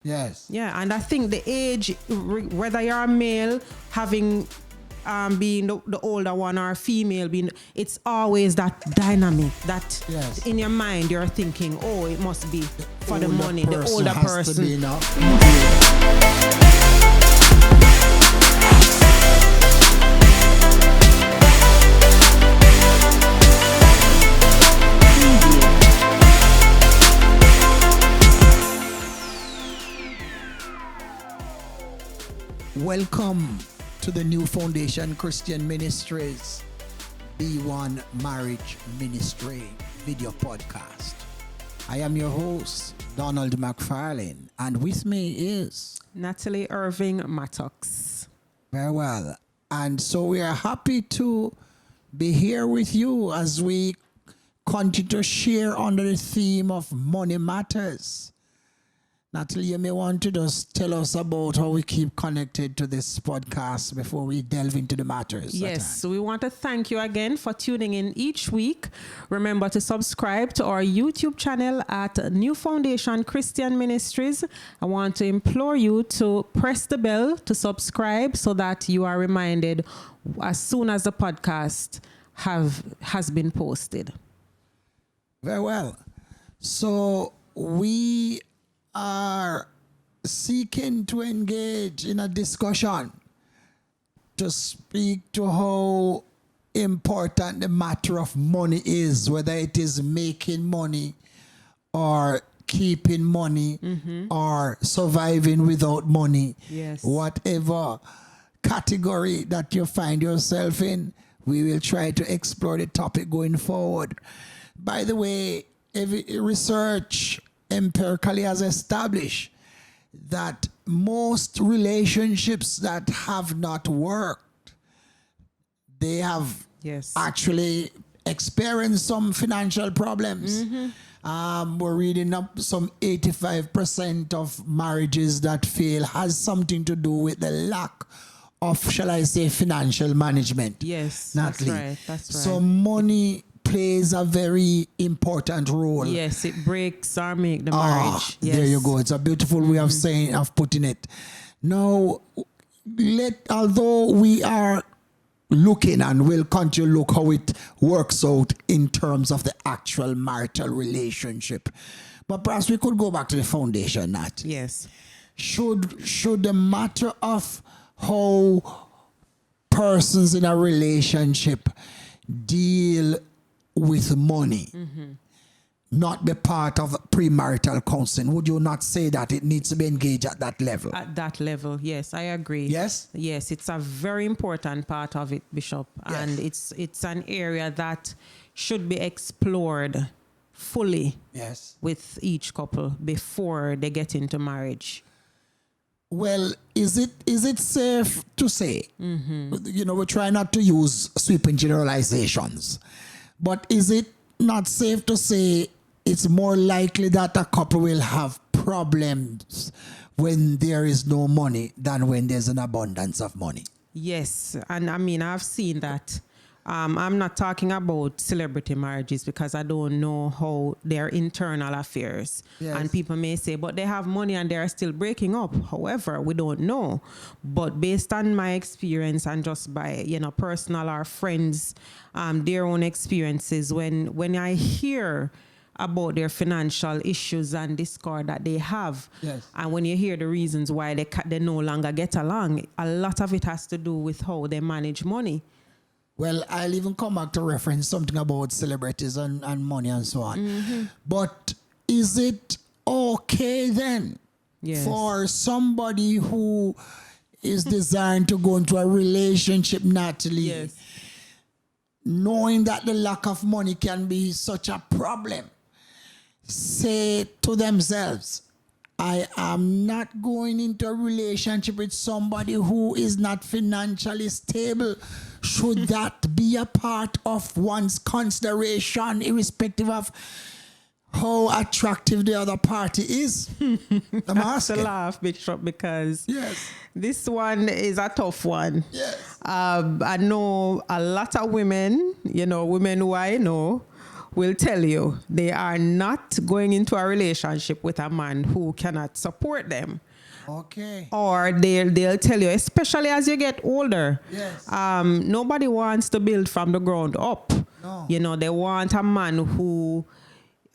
Yes. Yeah, and I think the age, whether you're a male, having being the older one or female, being, it's always that dynamic that Yes. in your mind you're thinking, oh, it must be for the older money. The person older has to person. be enough. Welcome to the New Foundation Christian Ministries B1 Marriage Ministry video podcast. I am your host, Donald McFarlane, and with me is Natalie Irving Mattox. very well. And so we are happy to be here with you as we continue to share under the theme of money matters. Natalie, you may want to just tell us about how we keep connected to this podcast before we delve into the matters. Yes, so we want to thank you again for tuning in each week. Remember to subscribe to our YouTube channel at New Foundation Christian Ministries. I want to implore you to press the bell to subscribe so that you are reminded as soon as the podcast has been posted. Very well. So we are seeking to engage in a discussion to speak to how important the matter of money is, whether it is making money or keeping money or surviving without money. Yes. Whatever category that you find yourself in, we will try to explore the topic going forward. By the way, every research empirically has established that most relationships that have not worked, they have actually experienced some financial problems. We're reading up some 85% of marriages that fail has something to do with the lack of, shall I say, financial management. Yes, Natalie. that's right. That's right. So money plays a very important role. Yes, it breaks or make the marriage. Yes. There you go. It's a beautiful way of saying, of putting it. Now, although we are looking and will continue to look how it works out in terms of the actual marital relationship, but perhaps we could go back to the foundation, Nat. Yes. Should the matter of how persons in a relationship deal with money not be part of premarital counseling? Would you not say that it needs to be engaged at that level? At that level, yes, I agree. Yes? Yes, it's a very important part of it, Bishop. Yes. And it's an area that should be explored fully with each couple before they get into marriage. Well, is it safe to say, you know, we try not to use sweeping generalizations, but is it not safe to say it's more likely that a couple will have problems when there is no money than when there's an abundance of money? Yes, and I mean, I've seen that. I'm not talking about celebrity marriages because I don't know how their internal affairs. Yes. And people may say, but they have money and they're still breaking up. However, we don't know. But based on my experience and just by, personal or friends, their own experiences, when I hear about their financial issues and discord that they have, and when you hear the reasons why they no longer get along, a lot of it has to do with how they manage money. Well, I'll even come back to reference something about celebrities and money and so on. But is it okay then for somebody who is designed to go into a relationship, Natalie, knowing that the lack of money can be such a problem, say to themselves, I am not going into a relationship with somebody who is not financially stable? Should that be a part of one's consideration, irrespective of how attractive the other party is? I'm asking. To laugh, Bishop, because this one is a tough one. Yes. I know a lot of women, women who I know, will tell you they are not going into a relationship with a man who cannot support them. Okay. Or they'll tell you, especially as you get older, yes. Nobody wants to build from the ground up. No. You know, they want a man who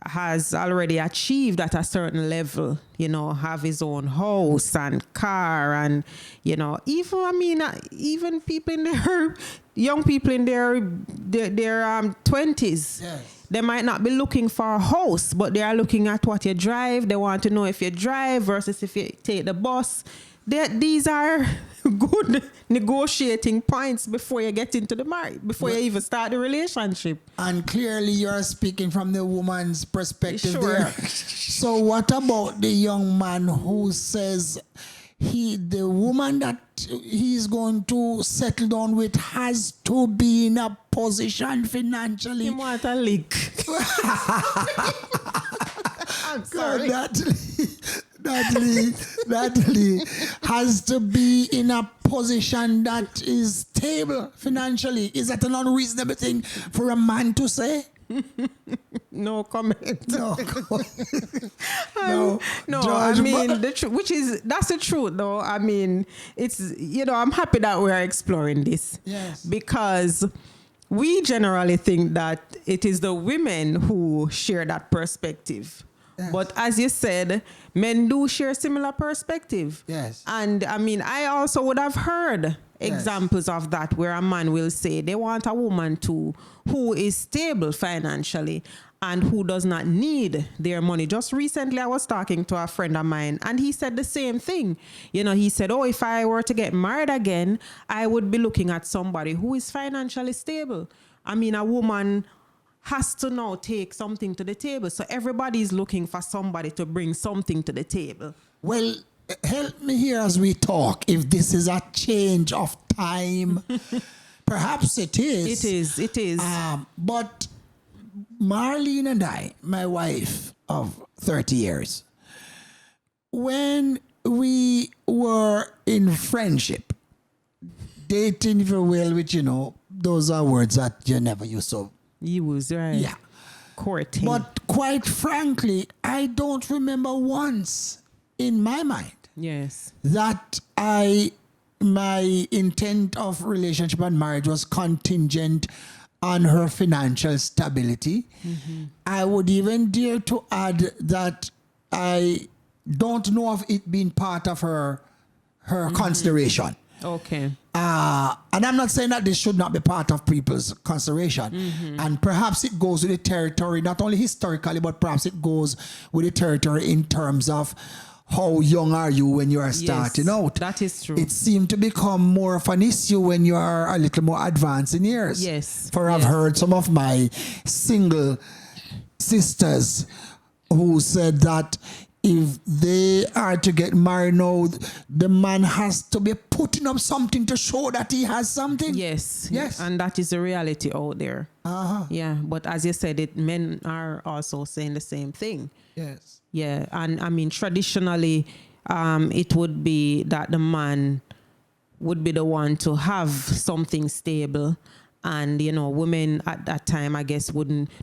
has already achieved at a certain level, you know, have his own house and car, and, you know, even people in their young people in their 20s. Yes. They might not be looking for a house, but they are looking at what you drive. They want to know if you drive versus if you take the bus. These are good negotiating points before you get into the marriage, before you even start the relationship. And clearly you're speaking from the woman's perspective Sure. there. So what about the young man who says the woman that he's going to settle down with has to be in a position financially? He want a leak. I'm sorry. Natalie has to be in a position that is stable financially. Is that an unreasonable thing for a man to say? No comment. No. No, George, I mean, that's the truth though. I mean, it's, you know, I'm happy that we are exploring this. Yes. Because we generally think that it is the women who share that perspective. Yes. But as you said, men do share similar perspective. Yes. And I mean, I also would have heard examples of that where a man will say they want a woman who is stable financially and who does not need their money. Just recently, I was talking to a friend of mine and he said the same thing. You know, he said, oh, if I were to get married again, I would be looking at somebody who is financially stable. I mean, a woman has to now take something to the table. So everybody is looking for somebody to bring something to the table. Well, help me here as we talk. If this is a change of time, perhaps it is. It is. But Marlene and I, my wife of 30 years, when we were in friendship, dating, if you will, which, you know, those are words that you never use so. Use, right? Yeah. Courting. But quite frankly, I don't remember once in my mind yes. that my intent of relationship and marriage was contingent on her financial stability. Mm-hmm. I would even dare to add that I don't know of it being part of her consideration. Okay. And I'm not saying that this should not be part of people's consideration. Mm-hmm. And perhaps it goes with the territory, not only historically, but perhaps it goes with the territory in terms of how young are you when you are starting out. That is true. It seemed to become more of an issue when you are a little more advanced in years. Yes. For I've heard some of my single sisters who said that if they are to get married now, the man has to be putting up something to show that he has something. Yes. Yes. And that is the reality out there. Uh-huh. Yeah. But as you said, men are also saying the same thing. Yes. Yeah. And I mean, traditionally, it would be that the man would be the one to have something stable. And, you know, women at that time, I guess,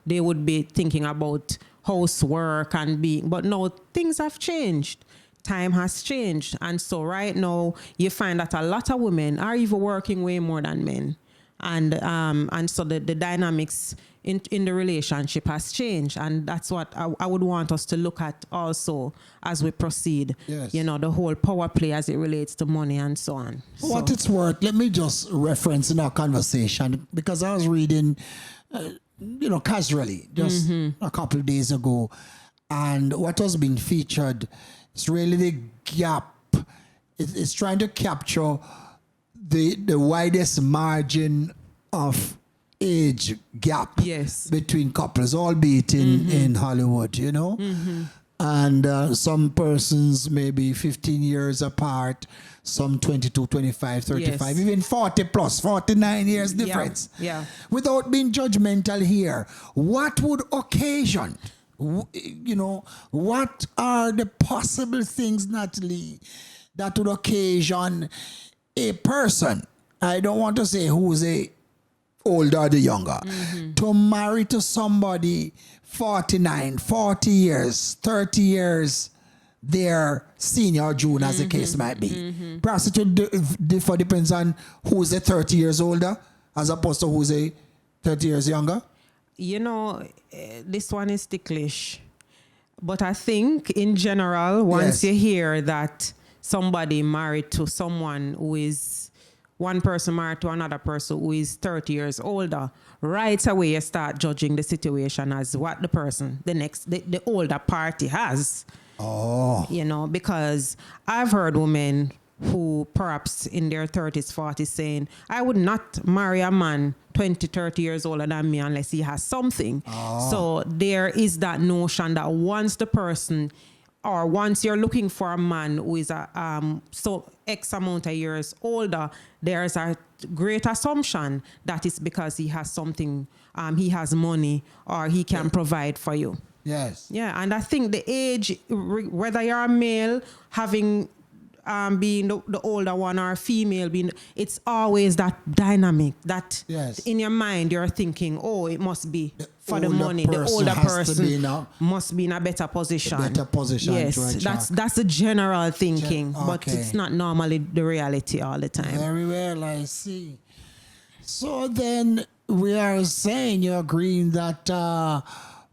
they would be thinking about housework and but no, things have changed. Time has changed. And so right now you find that a lot of women are even working way more than men. And so the dynamics in the relationship has changed. And that's what I would want us to look at also as we proceed. Yes. You know, the whole power play as it relates to money and so on. What it's worth, let me just reference in our conversation, because I was reading casually just a couple of days ago, and what was being featured is really the gap. It's trying to capture the widest margin of age gap between couples, albeit in Hollywood, you know. Mm-hmm. And some persons maybe 15 years apart, some 22, 25, 35, even 40 plus, 49 years difference. Yeah. Without being judgmental here, what would occasion, what are the possible things, Natalie, that would occasion a person, I don't want to say who's a older or the younger, to marry to somebody 49, 40 years, 30 years, their senior or junior, as the case might be. Perhaps it will differ, depends on who's a 30 years older as opposed to who's a 30 years younger. You know, this one is ticklish. But I think in general, once you hear that somebody married to someone who is, one person married to another person who is 30 years older, right away you start judging the situation as what the person, the older party has. Oh. You know, because I've heard women who perhaps in their 30s, 40s saying, I would not marry a man 20, 30 years older than me unless he has something. Oh. So there is that notion that once the person, or once you're looking for a man who is so X amount of years older, there's a great assumption that it's because he has something, he has money, or he can provide for you. Yes. Yeah, and I think the age, whether you're a male, having being the older one, or a female being, it's always that dynamic that in your mind you're thinking, oh, it must be for the money. The older person must be in a better position. Yes, that's the general thinking, but it's not normally the reality all the time. Very well, I see. So then we are saying, you're agreeing that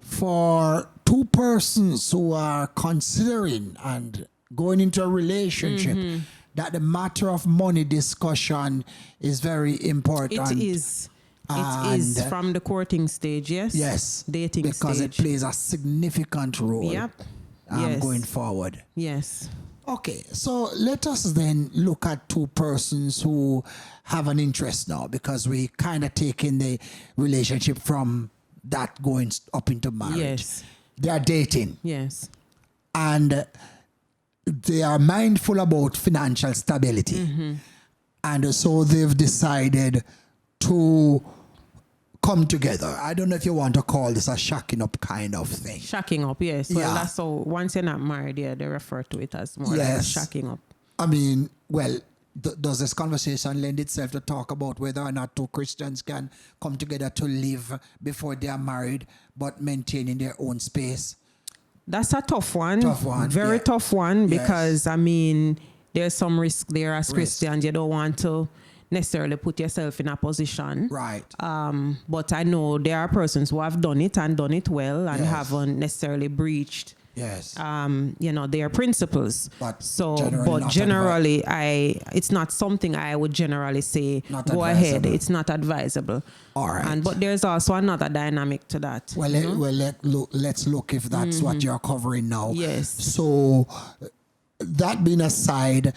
for two persons who are considering and going into a relationship, that the matter of money discussion is very important. It is. It is from the courting stage, yes? Yes. Dating because stage. It plays a significant role going forward. Yes. Okay, so let us then look at two persons who have an interest now, because we kind of taking the relationship from that going up into marriage. Yes. They are dating. Yes. And they are mindful about financial stability. And so they've decided to come together. I don't know if you want to call this a shacking up kind of thing. Shacking up, yes. Well, that's so once you're not married, they refer to it as more like a shacking up. I mean, well, does this conversation lend itself to talk about whether or not two Christians can come together to live before they are married, but maintaining their own space? That's a tough one. Very tough one, because, I mean, there's some risk there as Christians. You don't want to necessarily put yourself in a position. Right. But I know there are persons who have done it and done it well and haven't necessily breached their principles. But generally, it's not something I would generally say, go ahead. It's not advisable. All right. But there's also another dynamic to that. Well, let's look if that's what you're covering now. Yes. So that being aside,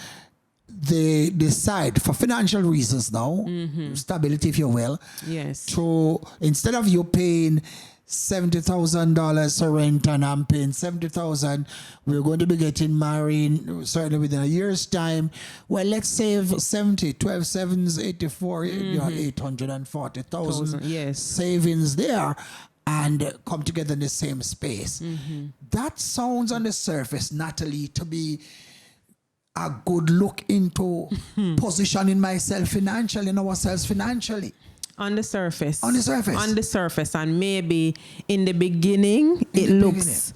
they decide for financial reasons now, stability, if you will. Yes. So instead of you paying $70,000 for rent and I'm paying $70,000, we're going to be getting married certainly within a year's time. Well, let's save 70, 12 sevens, 84, you have 840,000 savings there, and come together in the same space. That sounds on the surface, Natalie, to be a good look into positioning myself financially and ourselves financially. On the surface. On the surface. On the surface. And maybe in the beginning, it looks,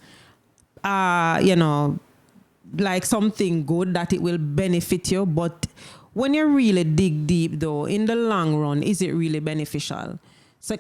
like something good, that it will benefit you. But when you really dig deep, though, in the long run, is it really beneficial? So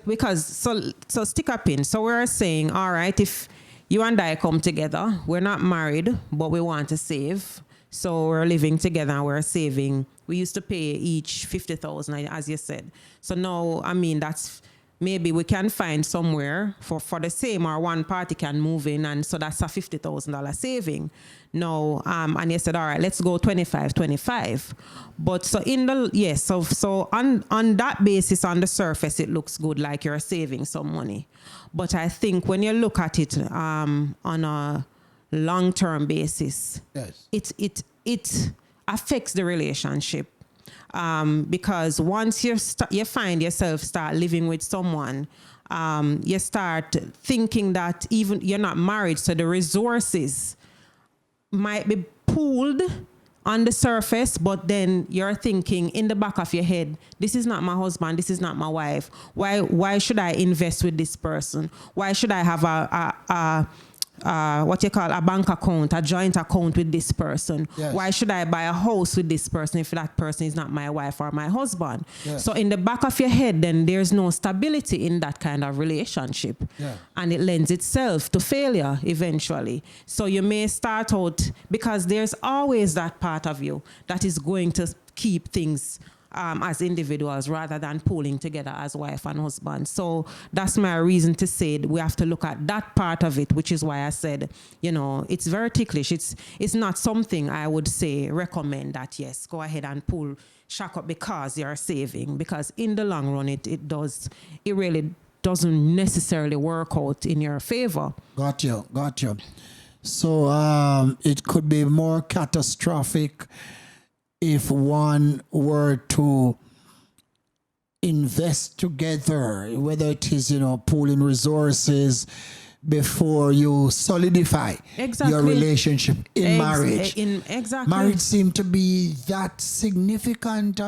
stick a pin. So we're saying, all right, if you and I come together, we're not married, but we want to save. So we're living together and we're saving. We used to pay each $50,000, as you said. So now, I mean, that's maybe we can find somewhere for the same, or one party can move in, and so that's a $50,000 saving. Now, and you said, all right, let's go 25. But so so on that basis, on the surface, it looks good, like you're saving some money. But I think when you look at it on a long-term basis, it affects the relationship, because once you find yourself start living with someone, you start thinking that even you're not married, so the resources might be pooled on the surface, but then you're thinking in the back of your head, this is not my husband, this is not my wife. Why should I invest with this person? Why should I have a bank account, a joint account with this person? Yes. Why should I buy a house with this person if that person is not my wife or my husband? Yes. So in the back of your head, then there's no stability in that kind of relationship. Yeah. And it lends itself to failure eventually. So you may start out, because there's always that part of you that is going to keep things as individuals rather than pulling together as wife and husband. So that's my reason to say we have to look at that part of it, which is why I said, it's very ticklish. It's not something I would say recommend that, yes, go ahead and pull shack up because you're saving, because in the long run, it really doesn't necessarily work out in your favor. Got you. So it could be more catastrophic if one were to invest together, whether it is, pooling resources before you solidify your relationship in marriage. Exactly. Marriage seems to be that significant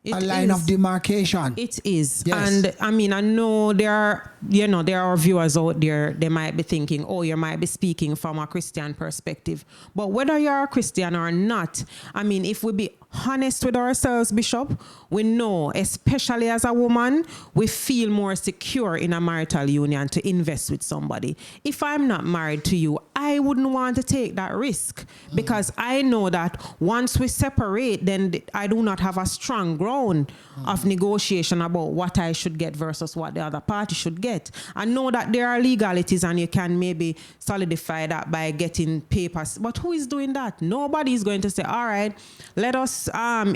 a line of demarcation. It is. Yes. And I mean, I know there are viewers out there, they might be thinking, oh, you might be speaking from a Christian perspective. But whether you're a Christian or not, I mean, if we be honest with ourselves, Bishop, we know, especially as a woman, we feel more secure in a marital union to invest with somebody. If I'm not married to you, I wouldn't want to take that risk because I know that once we separate, then I do not have a strong ground of negotiation about what I should get versus what the other party should get. I know that there are legalities and you can maybe solidify that by getting papers. But who is doing that? Nobody is going to say, all right, let us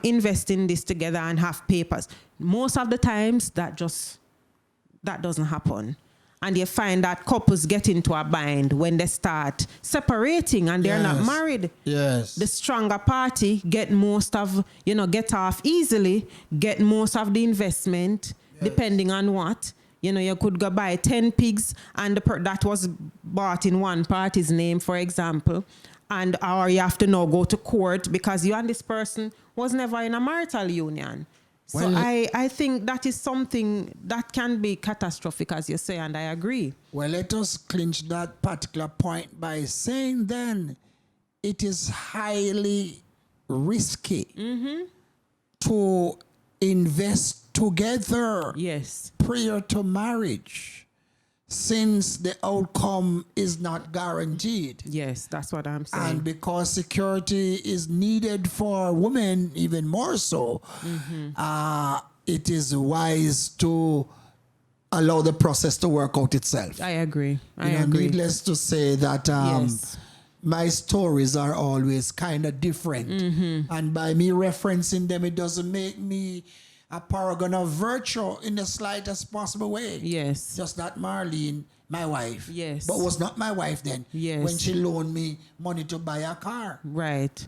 invest in this together and have papers. Most of the times that doesn't happen. And you find that couples get into a bind when they start separating and they're not married. Yes. The stronger party get most of, get off easily, get most of the investment, depending on what. You could go buy 10 pigs and that was bought in one party's name, for example. Or you have to now go to court because you and this person was never in a marital union. So I think that is something that can be catastrophic, as you say, and I agree. Well, let us clinch that particular point by saying then it is highly risky to invest together prior to marriage, since the outcome is not guaranteed. Yes, that's what I'm saying. And because security is needed for women even more so, it is wise to allow the process to work out itself. I agree. I agree. Needless to say that my stories are always kind of different. And by me referencing them, it doesn't make me a paragon of virtue in the slightest possible way. Yes. Just that Marlene, my wife. Yes. But was not my wife then. Yes. When she loaned me money to buy a car. Right.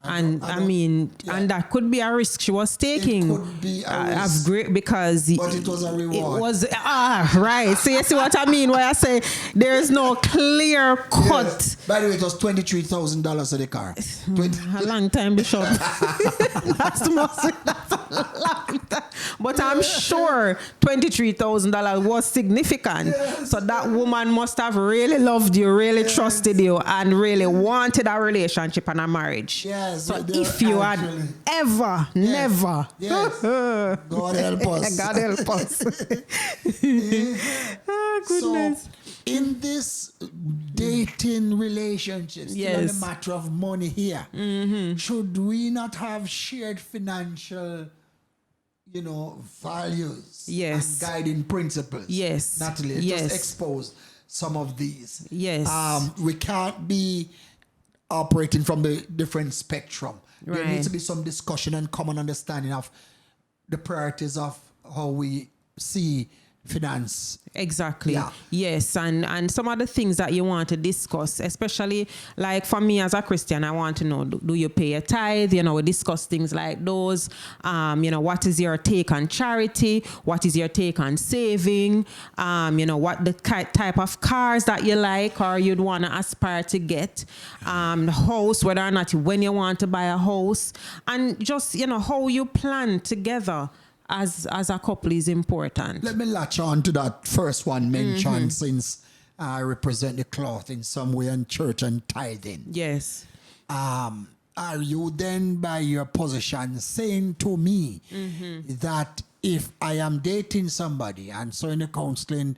And that could be a risk she was taking. It could be a risk. Great because but it was a reward. It was right. So you see what I mean when I say there is no clear cut. Yes. By the way, it was $23,000 for the car. A long time, Bishop. That's a long time. But I'm sure $23,000 was significant. Yes. So that woman must have really loved you, really trusted you, and really wanted a relationship and a marriage. Yes. So if you had never, God help us. God help us. Oh, goodness. So, in this dating relationship, still on the matter of money here, should we not have shared financial, values and guiding principles? Yes. Natalie, just expose some of these. Yes. We can't be operating from the different spectrum. There needs to be some discussion and common understanding of the priorities of how we see finance. Exactly. Yeah. Yes. And some of the things that you want to discuss, especially like for me as a Christian, I want to know, do you pay a tithe? You know, we discuss things like those. You know, what is your take on charity? What is your take on saving? You know, what the type of cars that you like or you'd want to aspire to get. The house, whether or not when you want to buy a house. And just, you know, how you plan together as a couple is important. Let me latch on to that first one mentioned, since I represent the cloth in some way in church and tithing. Yes. Are you then by your position saying to me that if I am dating somebody, and so in the counseling,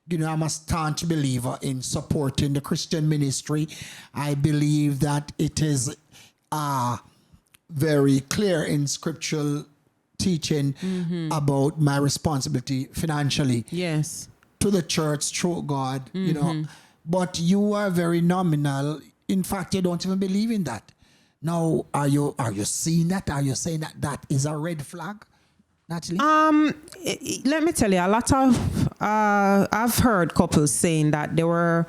you know, I'm a staunch believer in supporting the Christian ministry. I believe that it is very clear in scriptural teaching about my responsibility financially, Yes, to the church through God, you know, but you are very nominal. In fact, you don't even believe in that. Now, are you seeing that? Are you saying that is a red flag, Natalie? let me tell you, a lot of I've heard couples saying that there were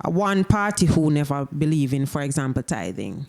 one party who never believed in, for example, tithing,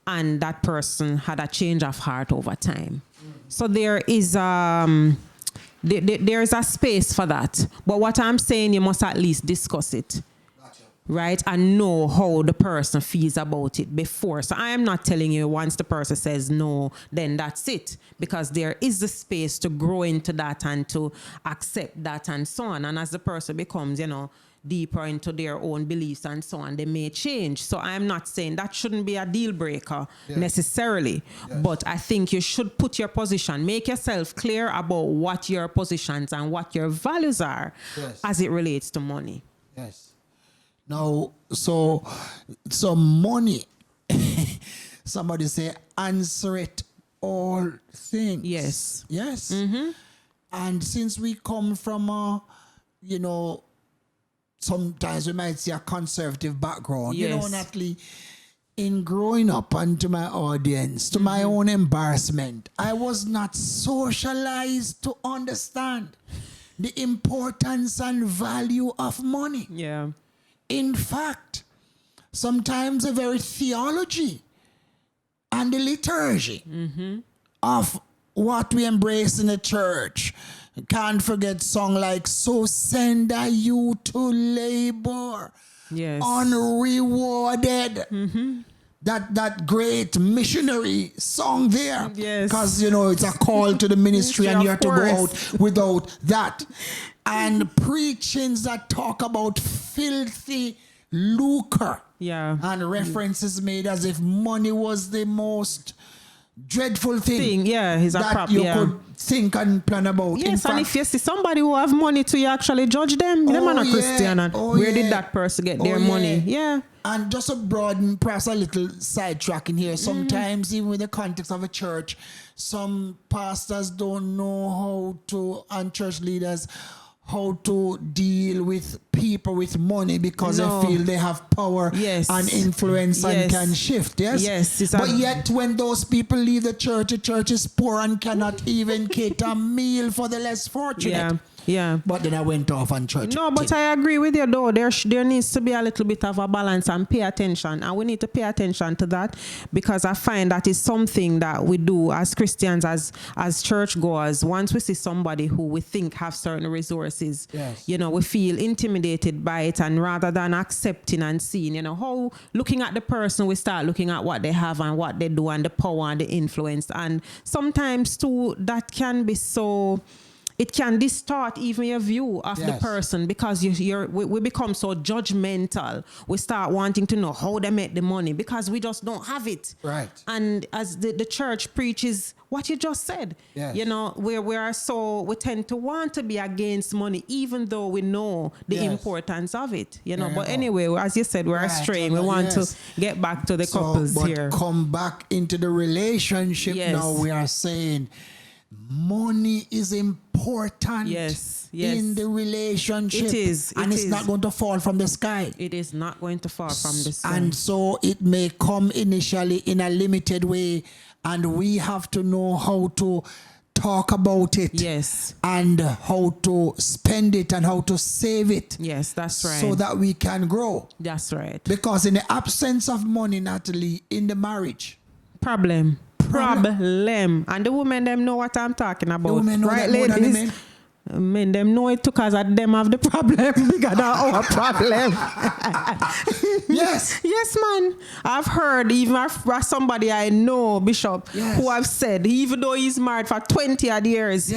and that person had a change of heart over time. So there is there is a space for that. But what I'm saying, you must at least discuss it. Gotcha. Right? And know how the person feels about it before. So I am not telling you once the person says no, then that's it. Because there is the space to grow into that and to accept that and so on. And as the person becomes, you know, deeper into their own beliefs and so on, they may change. So I'm not saying that shouldn't be a deal breaker necessarily, but I think you should put your position, make yourself clear about what your positions and what your values are as it relates to money. Yes. Now, so money, somebody say, answer it all things. Yes. Yes. And since we come from you know, sometimes we might see a conservative background. Yes. You know, Natalie, in growing up, and to my audience, to my own embarrassment, I was not socialized to understand the importance and value of money. Yeah. In fact, sometimes the very theology and the liturgy of what we embrace in the church. Can't forget song like "So Send I You to Labor," unrewarded. That great missionary song there. Yes. Because, you know, it's a call to the ministry and you have to go out without that. And preachings that talk about filthy lucre. Yeah. And references made as if money was the most dreadful thing. He's a that prop, you could think and plan about. Yes, and if you see somebody who have money to, you actually judge them. Them are not Christian. And where did that person get their money? Yeah. And just to broaden, perhaps a little sidetrack in here, sometimes even in the context of a church, some pastors don't know how to, and church leaders, how to deal with people with money because they feel they have power and influence and can shift. Yes. But yet when those people leave the church is poor and cannot even cater a meal for the less fortunate. Yeah. But then I went off on church. No, but I agree with you though. There needs to be a little bit of a balance and pay attention. And we need to pay attention to that because I find that is something that we do as Christians, as churchgoers. Once we see somebody who we think have certain resources, you know, we feel intimidated by it, and rather than accepting and seeing, you know, how looking at the person, we start looking at what they have and what they do and the power and the influence. And sometimes too, that can be so... It can distort even your view of the person because we become so judgmental. We start wanting to know how they make the money because we just don't have it. Right. And as the church preaches what you just said, you know, we tend to want to be against money even though we know the importance of it, you know. But anyway, as you said, we're straying. We want to get back to the couples here. Come back into the relationship now. We are saying money is important in the relationship. It is. And it's not going to fall from the sky. It is not going to fall from the sky. And so it may come initially in a limited way. And we have to know how to talk about it. Yes. And how to spend it and how to save it. Yes, that's right. So that we can grow. That's right. Because in the absence of money, Natalie, in the marriage. Problem. And the women them know what I'm talking about. The women know right, that more than the ladies? men. Men them know it because them have the problem bigger than our problem. Yes. Yes, man. I've heard even somebody I know, Bishop, who have said, even though he's married for 20 odd years,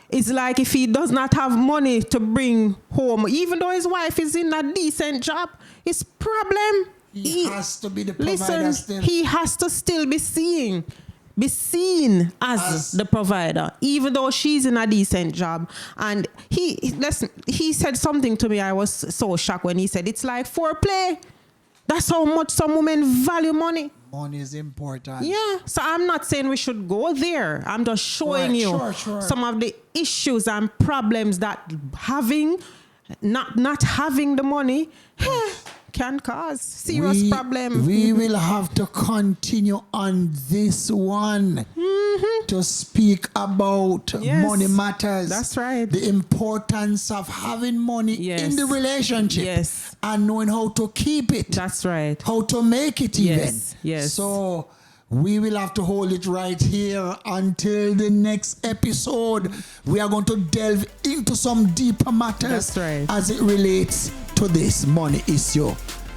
it's like if he does not have money to bring home, even though his wife is in a decent job, his problem. He has to be the provider. Listen, still. he has to still be seen as the provider, even though she's in a decent job. And he said something to me. I was so shocked when he said, it's like foreplay. That's how much some women value money. Money is important. Yeah. So I'm not saying we should go there. I'm just showing you some of the issues and problems that not having the money can cause serious problem. We will have to continue on this one to speak about money matters. That's right. The importance of having money in the relationship. Yes. And knowing how to keep it. That's right. How to make it even. Yes. So we will have to hold it right here until the next episode. We are going to delve into some deeper matters as it relates to this money issue.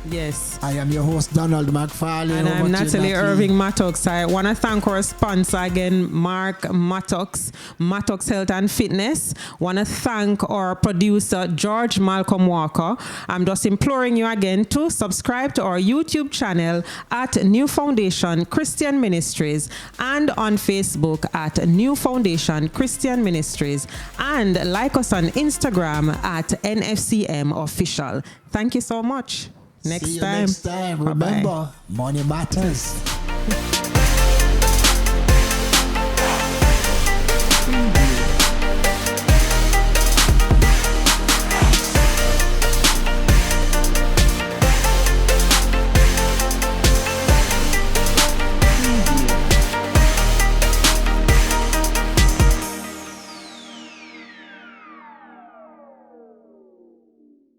Yes. I am your host, Donald McFarlane. And I'm Natalie Irving Mattox. I want to thank our sponsor again, Mark Mattox Health and Fitness. Want to thank our producer, George Malcolm Walker. I'm just imploring you again to subscribe to our YouTube channel at New Foundation Christian Ministries and on Facebook at New Foundation Christian Ministries, and like us on Instagram at NFCM Official. Thank you so much. See you next time. Remember, money matters.